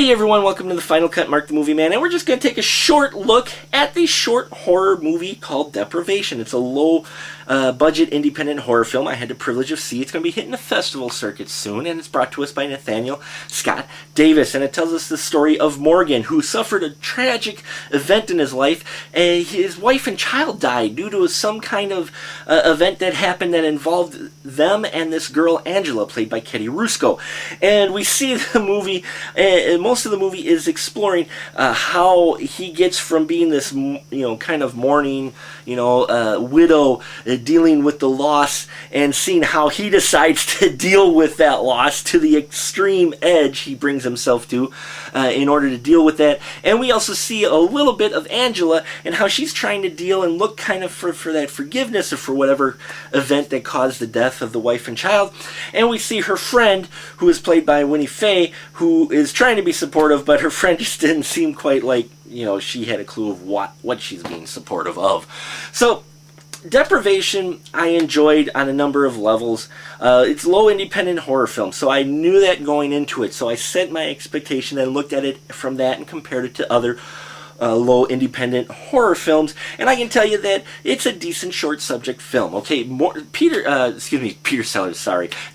Hey everyone, welcome to the Final Cut, Mark the Movie Man, and we're just going to take a short look at the short horror movie called Deprivation. It's a low budget independent horror film I had the privilege of seeing. It's going to be hitting the festival circuit soon, and it's brought to us by Nathaniel Scott Davis, and it tells us the story of Morgan, who suffered a tragic event in his life. His wife and child died due to some kind of event that happened that involved them and this girl Angela, played by Katie Rusko. And we see the movie, most of the movie is exploring how he gets from being this, kind of mourning, widow, dealing with the loss, and seeing how he decides to deal with that loss to the extreme edge he brings himself to in order to deal with that. And we also see a little bit of Angela and how she's trying to deal and look kind of for that forgiveness or for whatever event that caused the death of the wife and child. And we see her friend, who is played by Winnie Faye, who is trying to be supportive, but her friend just didn't seem quite like, she had a clue of what she's being supportive of. So Deprivation I enjoyed on a number of levels. It's low independent horror film, so I knew that going into it. So I set my expectation and looked at it from that and compared it to other low independent horror films, and I can tell you that it's a decent short subject film. Okay,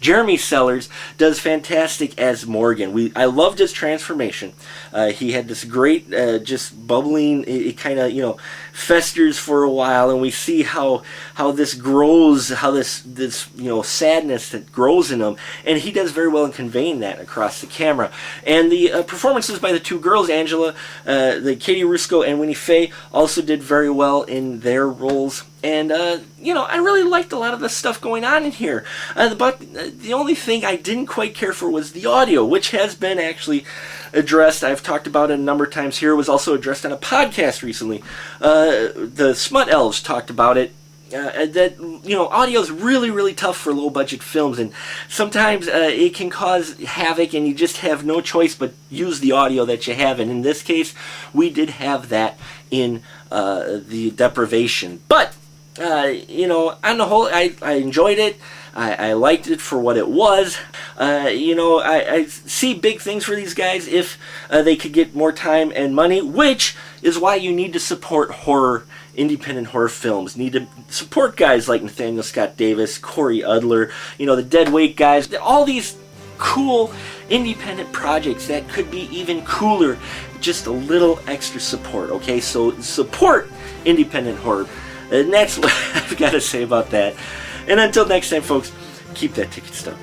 Jeremy Sellers does fantastic as Morgan. I loved his transformation. He had this great, just bubbling. It kind of festers for a while, and we see how this grows, how this sadness that grows in him, and he does very well in conveying that across the camera. And the performances by the two girls, Angela, the Katie Rusko and Winnie Faye, also did very well in their roles. And, I really liked a lot of the stuff going on in here. But the only thing I didn't quite care for was the audio, which has been actually addressed. I've talked about it a number of times here. It was also addressed on a podcast recently. The Smut Elves talked about it. Audio is really, really tough for low-budget films, and sometimes it can cause havoc, and you just have no choice but use the audio that you have. And in this case, we did have that in the Deprivation. But on the whole, I enjoyed it. I liked it for what it was. I see big things for these guys if they could get more time and money, which is why you need to support independent horror films. You need to support guys like Nathaniel Scott Davis, Corey Udler, the Deadweight guys, all these cool independent projects that could be even cooler. Just a little extra support, okay? So support independent horror. And that's what I've got to say about that. And until next time, folks, keep that ticket stub.